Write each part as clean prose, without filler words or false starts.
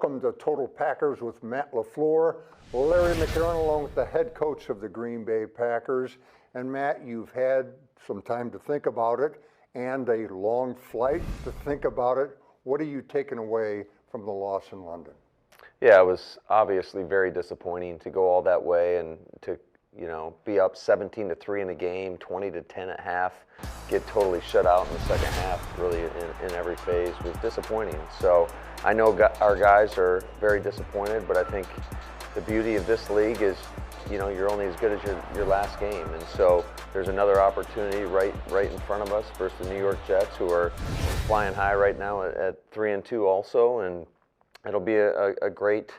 Welcome to Total Packers with Matt LaFleur, Larry McCarren along with the head coach of the Green Bay Packers. And Matt, you've had some time to think about it and a long flight to think about it. What are you taking away from the loss in London? Yeah, it was obviously very disappointing to go all that way and to, be up 17-3 in the game, 20-10 at half, get totally shut out in the second half, really in every phase was disappointing. So I know our guys are very disappointed, but I think the beauty of this league is, you're only as good as your last game. And so there's another opportunity right in front of us versus the New York Jets, who are flying high right now at 3-2 also. And it'll be a great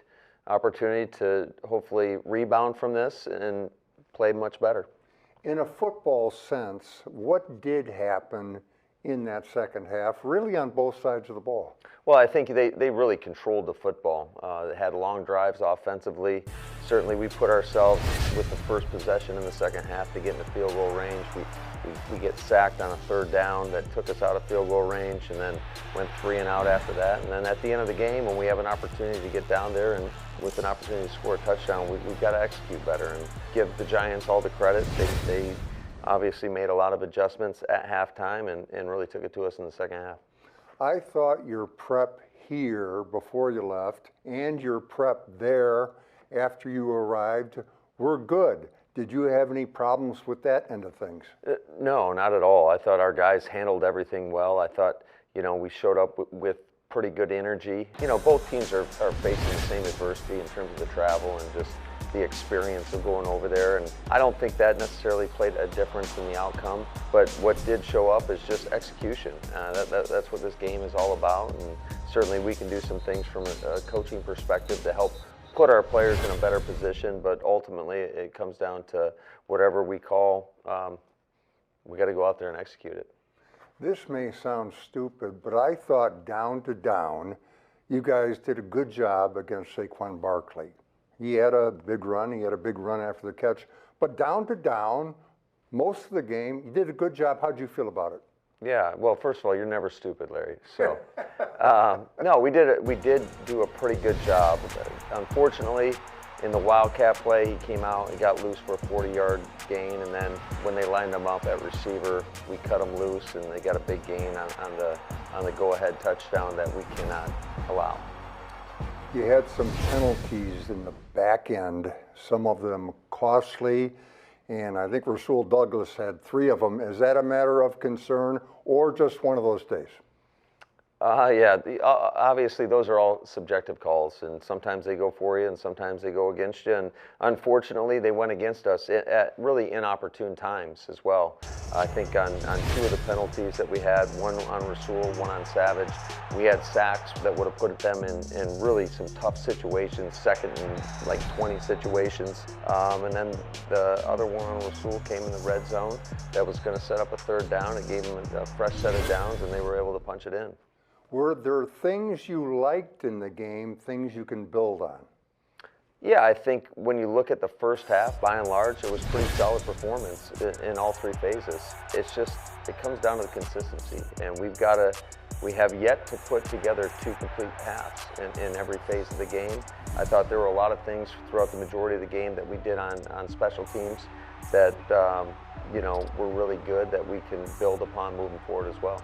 opportunity to hopefully rebound from this and play much better. In a football sense, what did happen in that second half, really on both sides of the ball? Well, I think they really controlled the football. They had long drives offensively. Certainly we put ourselves with the first possession in the second half to get in the field goal range. We get sacked on a third down that took us out of field goal range, and then went 3 and out after that. And then at the end of the game, when we have an opportunity to get down there and with an opportunity to score a touchdown, we've got to execute better and give the Giants all the credit. They obviously made a lot of adjustments at halftime and really took it to us in the second half. I thought your prep here before you left and your prep there after you arrived were good. Did you have any problems with that end of things? No, not at all. I thought our guys handled everything well. I thought, we showed up with pretty good energy. Both teams are facing the same adversity in terms of the travel and just the experience of going over there. And I don't think that necessarily played a difference in the outcome. But what did show up is just execution. That's what this game is all about. And certainly we can do some things from a coaching perspective to help put our players in a better position, but ultimately it comes down to whatever we call, we got to go out there and execute it. This may sound stupid, but I thought down to down, you guys did a good job against Saquon Barkley. He had a big run after the catch, but down to down, most of the game, you did a good job. How'd you feel about it? Yeah, well, first of all, you're never stupid, Larry. So, no, we did do a pretty good job. Unfortunately, in the Wildcat play, he came out, he got loose for a 40-yard gain, and then when they lined him up at receiver, we cut him loose, and they got a big gain on the go-ahead touchdown that we cannot allow. You had some penalties in the back end, some of them costly. And I think Rasul Douglas had 3 of them. Is that a matter of concern or just one of those days? Yeah, obviously those are all subjective calls, and sometimes they go for you and sometimes they go against you. And unfortunately, they went against us at really inopportune times as well. I think on 2 of the penalties that we had, one on Rasul, one on Savage, we had sacks that would have put them in really some tough situations, second and like 20 situations. And then the other one on Rasul came in the red zone that was going to set up a third down. It gave them a fresh set of downs, and they were able to punch it in. Were there things you liked in the game, things you can build on? Yeah, I think when you look at the first half, by and large, it was pretty solid performance in all 3 phases. It's just, it comes down to the consistency, and we have yet to put together 2 complete halves in every phase of the game. I thought there were a lot of things throughout the majority of the game that we did on special teams that, were really good that we can build upon moving forward as well.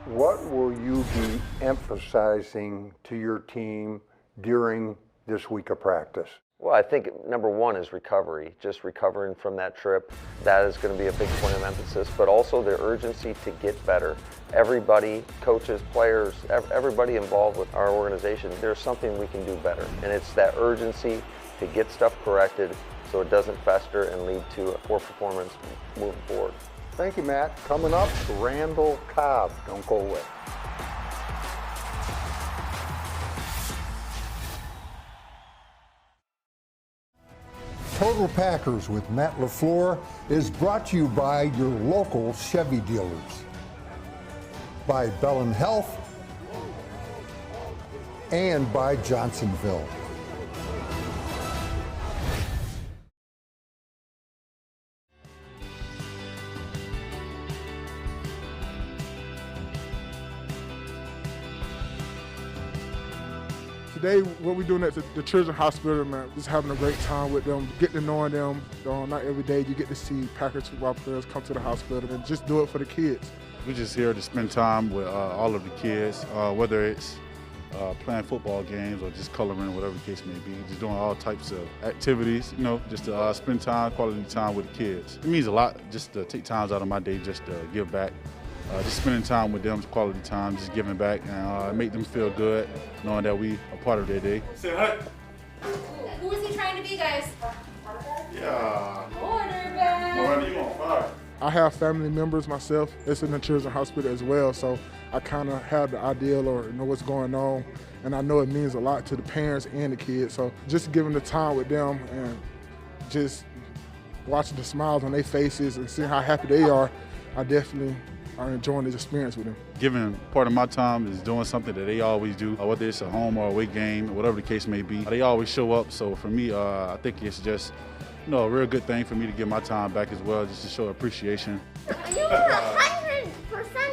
What will you be emphasizing to your team during this week of practice? Well, I think number 1 is recovery, just recovering from that trip. That is going to be a big point of emphasis, but also the urgency to get better. Everybody, coaches, players, everybody involved with our organization, there's something we can do better. And it's that urgency to get stuff corrected so it doesn't fester and lead to a poor performance moving forward. Thank you, Matt. Coming up, Randall Cobb. Don't go away. Total Packers with Matt LaFleur is brought to you by your local Chevy dealers, by Bellin Health, and by Johnsonville. Today, what we're doing at the Children's Hospital, man, just having a great time with them, getting to know them. Not every day you get to see Packers football players come to the hospital and just do it for the kids. We're just here to spend time with all of the kids, whether it's playing football games or just coloring, whatever the case may be, just doing all types of activities, just to spend time, quality time with the kids. It means a lot just to take times out of my day just to give back. Just spending time with them, quality time, just giving back, and make them feel good, knowing that we are part of their day. Say hi. Who is he trying to be, guys? Yeah. Quarterback. Miranda, you on fire. I have family members myself. It's in the Children's Hospital as well, so I kind of have the ideal or know what's going on, and I know it means a lot to the parents and the kids. So just giving the time with them and just watching the smiles on their faces and seeing how happy they are, I definitely are enjoying this experience with them. Giving part of my time is doing something that they always do, whether it's a home or away game, whatever the case may be. They always show up, so for me, I think it's just a real good thing for me to give my time back as well, just to show appreciation. You were 100%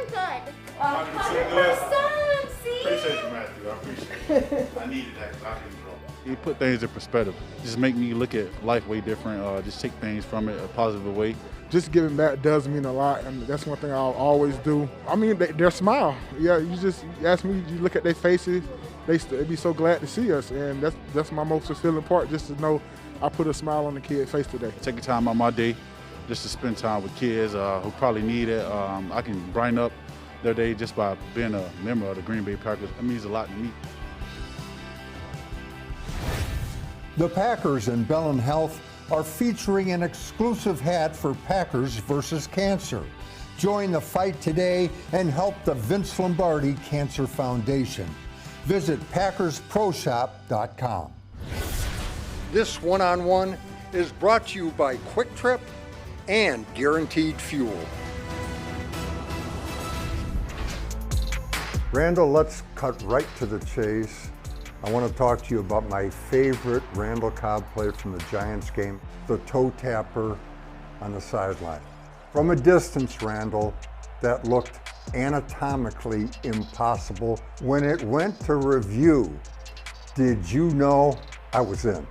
good. 100% good. See? Appreciate you, Matthew. I appreciate it. I needed that because I couldn't draw. You put things in perspective. Just make me look at life way different. Just take things from it a positive way. Just giving back does mean a lot, and that's one thing I'll always do. I mean, their smile. Yeah, you ask me, you look at their faces, they be so glad to see us, and that's my most fulfilling part, just to know I put a smile on the kid's face today. Taking time out of my day just to spend time with kids who probably need it. I can brighten up their day just by being a member of the Green Bay Packers. It means a lot to me. The Packers and Bellin Health are featuring an exclusive hat for Packers versus Cancer. Join the fight today and help the Vince Lombardi Cancer Foundation. Visit PackersProShop.com. This one-on-one is brought to you by Quick Trip and Guaranteed Fuel. Randall, let's cut right to the chase. I want to talk to you about my favorite Randall Cobb play from the Giants game, the toe tapper on the sideline. From a distance, Randall, that looked anatomically impossible. When it went to review, did you know I was in?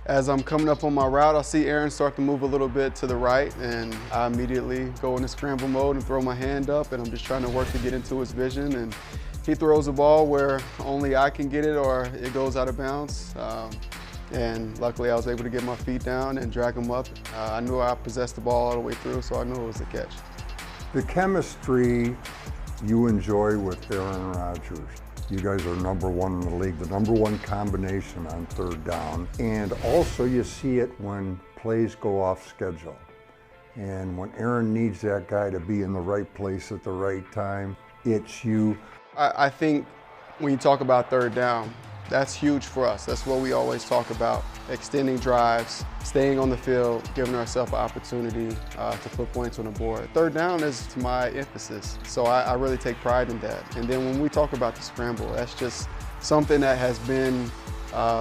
As I'm coming up on my route, I see Aaron start to move a little bit to the right, and I immediately go into scramble mode and throw my hand up, and I'm just trying to work to get into his vision. And he throws a ball where only I can get it or it goes out of bounds. And luckily I was able to get my feet down and drag him up. I knew I possessed the ball all the way through, so I knew it was a catch. The chemistry you enjoy with Aaron Rodgers. You guys are number one in the league, the number one combination on third down. And also you see it when plays go off schedule. And when Aaron needs that guy to be in the right place at the right time, it's you. I think when you talk about third down, that's huge for us. That's what we always talk about, extending drives, staying on the field, giving ourselves an opportunity to put points on the board. Third down is my emphasis, so I really take pride in that. And then when we talk about the scramble, that's just something that has been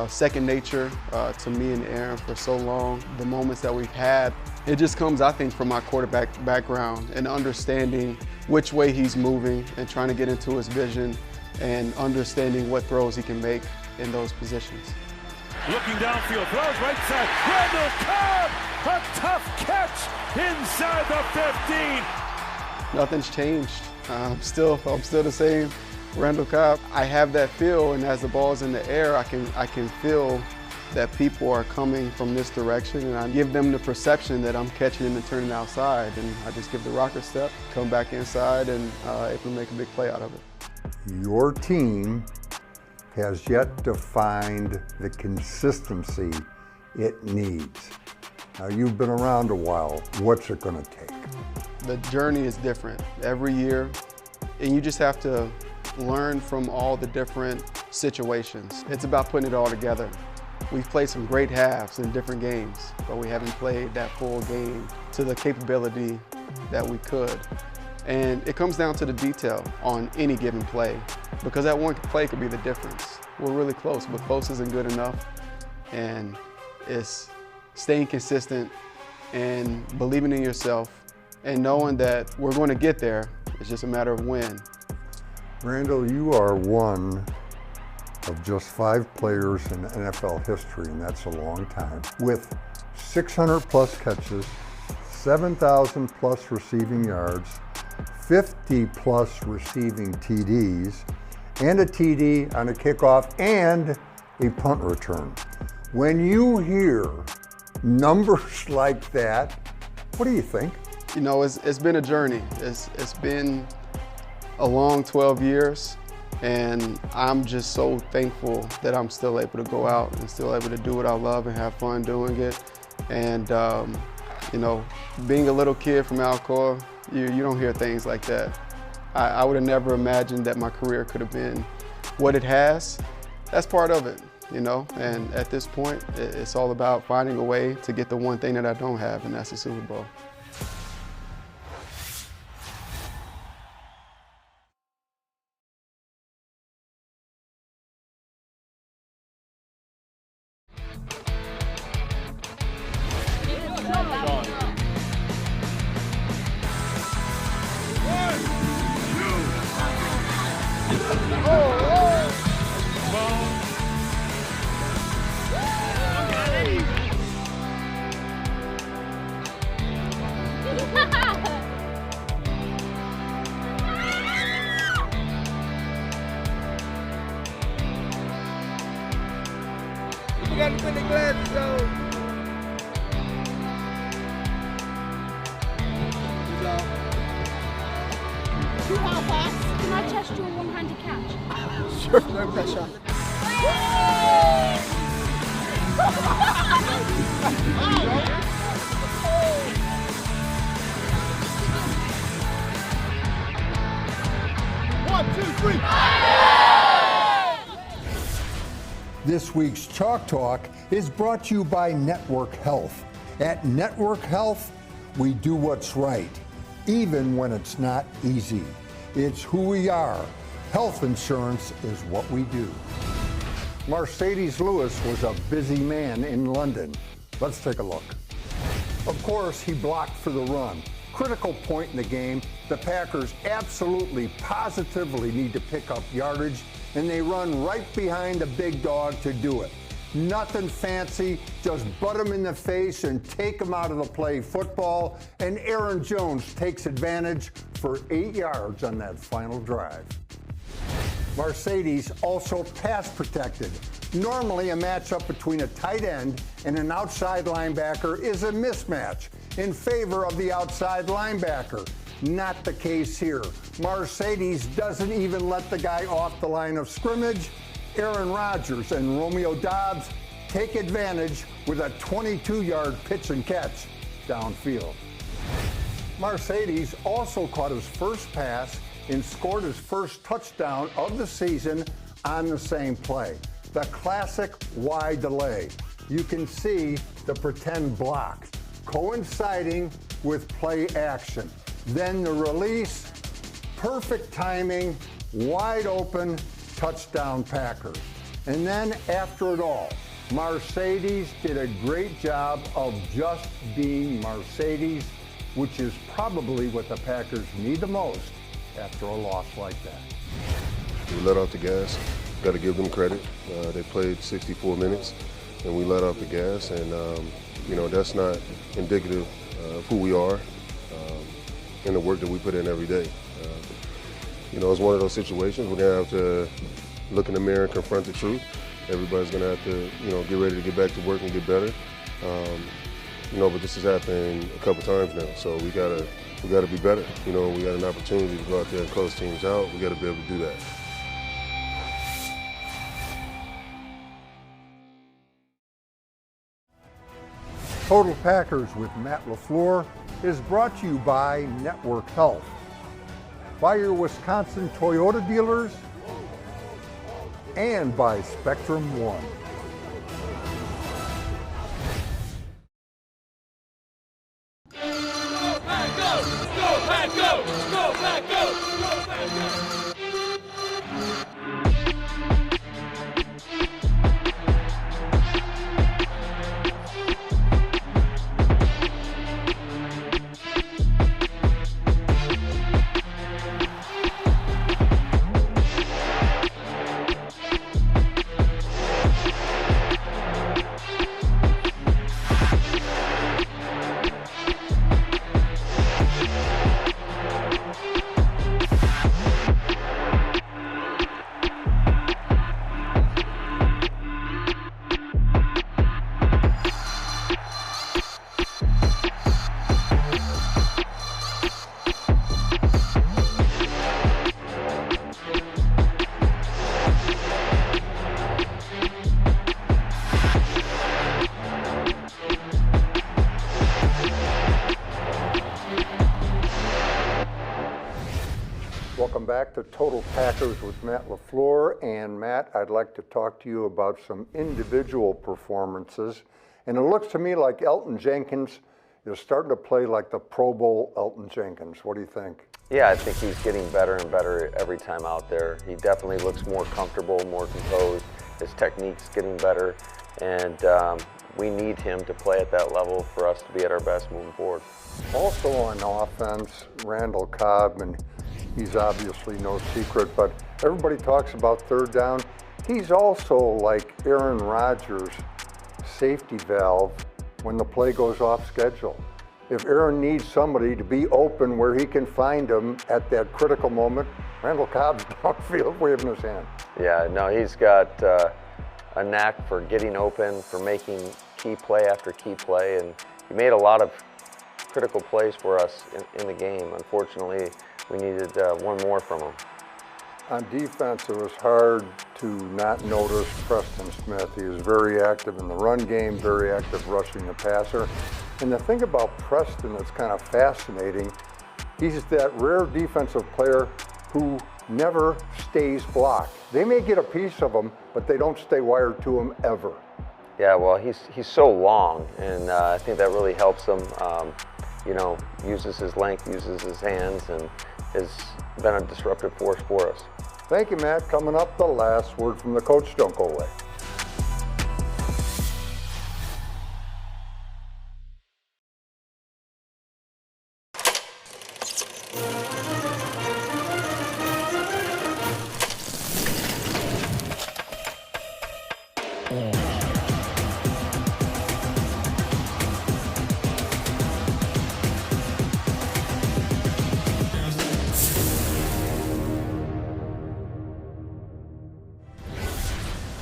second nature to me and Aaron for so long. The moments that we've had, it just comes, I think, from my quarterback background and understanding which way he's moving and trying to get into his vision and understanding what throws he can make in those positions. Looking downfield, throws right side. Randall Cobb, a tough catch inside the 15. Nothing's changed. I'm still the same Randall Cobb. I have that feel, and as the ball's in the air, I can feel that people are coming from this direction, and I give them the perception that I'm catching them and turning outside, and I just give the rocker step, come back inside, and able to make a big play out of it. Your team has yet to find the consistency it needs. Now, you've been around a while. What's it going to take? The journey is different every year, and you just have to learn from all the different situations. It's about putting it all together. We've played some great halves in different games, but we haven't played that full game to the capability that we could. And it comes down to the detail on any given play, because that one play could be the difference. We're really close, but close isn't good enough. And it's staying consistent and believing in yourself and knowing that we're going to get there. It's just a matter of when. Randall, you are one of just 5 players in NFL history, and that's a long time, with 600 plus catches, 7,000 plus receiving yards, 50 plus receiving TDs, and a TD on a kickoff and a punt return. When you hear numbers like that, what do you think? You know, it's been a journey. It's been a long 12 years, and I'm just so thankful that I'm still able to go out and still able to do what I love and have fun doing it. And you know, being a little kid from Alcoa, you don't hear things like that. I would have never imagined that my career could have been what it has. That's part of it, you know, and at this point, it's all about finding a way to get the one thing that I don't have, and that's the Super Bowl. You got to put the glasses on. How fast? Can I test your one-handed catch? Sure, no pressure. One, two, three. This week's Chalk Talk is brought to you by Network Health. At Network Health, we do what's right, even when it's not easy. It's who we are. Health insurance is what we do. Mercedes Lewis was a busy man in London. Let's take a look. Of course, he blocked for the run. Critical point in the game. The Packers absolutely, positively need to pick up yardage, and they run right behind the big dog to do it. Nothing fancy, just butt him in the face and take him out of the play football, and Aaron Jones takes advantage for 8 yards on that final drive. Mercedes also pass protected. Normally, a matchup between a tight end and an outside linebacker is a mismatch in favor of the outside linebacker. Not the case here. Mercedes doesn't even let the guy off the line of scrimmage. Aaron Rodgers and Romeo Doubs take advantage with a 22-yard pitch and catch downfield. Mercedes also caught his first pass and scored his first touchdown of the season on the same play. The classic Y delay. You can see the pretend block coinciding with play action. Then the release, perfect timing, wide open, touchdown Packers. And then after it all, Mercedes did a great job of just being Mercedes, which is probably what the Packers need the most after a loss like that. We let off the gas. Got to give them credit. They played 64 minutes, and we let off the gas. And you know, that's not indicative of who we are and the work that we put in every day. You know, it's one of those situations we're gonna have to look in the mirror and confront the truth. Everybody's gonna have to, you know, get ready to get back to work and get better. You know, but this has happened a couple times now, so we gotta be better. You know, we got an opportunity to go out there and close teams out. We gotta be able to do that. Total Packers with Matt LaFleur is brought to you by Network Health, by your Wisconsin Toyota dealers, and by Spectrum One. Go, Pack, go! Go, Pack, go! Go, Pack, go! Go, Pack, go! Welcome back to Total Packers with Matt LaFleur. And Matt, I'd like to talk to you about some individual performances. And it looks to me like Elton Jenkins is starting to play like the Pro Bowl Elton Jenkins. What do you think? Yeah, I think he's getting better and better every time out there. He definitely looks more comfortable, more composed. His technique's getting better. And we need him to play at that level for us to be at our best moving forward. Also on offense, Randall Cobb, and he's obviously no secret, but everybody talks about third down. He's also like Aaron Rodgers' safety valve when the play goes off schedule. If Aaron needs somebody to be open where he can find them at that critical moment, Randall Cobb's downfield waving his hand. Yeah, no, he's got a knack for getting open, for making key play after key play, and he made a lot of critical plays for us in the game. Unfortunately, we needed one more from him. On defense, it was hard to not notice Preston Smith. He was very active in the run game, very active rushing the passer. And the thing about Preston that's kind of fascinating, he's that rare defensive player who never stays blocked. They may get a piece of him, but they don't stay wired to him ever. Yeah, well, he's so long, and I think that really helps him. You know, uses his length, uses his hands, and has been a disruptive force for us. Thank you, Matt. Coming up, the last word from the coach. Don't go away.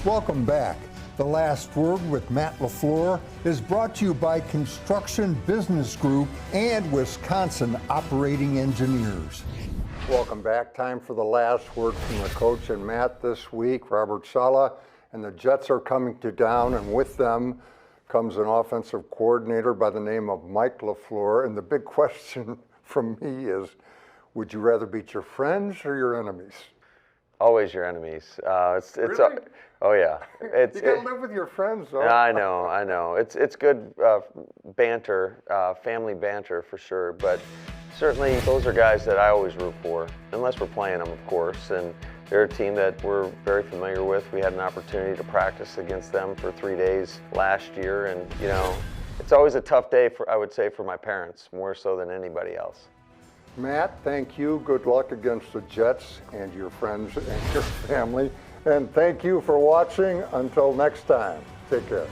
Welcome back. The Last Word with Matt LaFleur is brought to you by Construction Business Group and Wisconsin Operating Engineers. Welcome back. Time for the last word from the coach and Matt this week. Robert Saleh and the Jets are coming to town, and with them comes an offensive coordinator by the name of Mike LaFleur. And the big question from me is, would you rather beat your friends or your enemies? Always your enemies. Really? Oh yeah. You gotta live with your friends, though. I know. It's good banter, family banter for sure. But certainly those are guys that I always root for, unless we're playing them, of course. And they're a team that we're very familiar with. We had an opportunity to practice against them for 3 days last year, and you know, it's always a tough day I would say, for my parents, more so than anybody else. Matt, thank you. Good luck against the Jets and your friends and your family. And thank you for watching. Until next time, take care.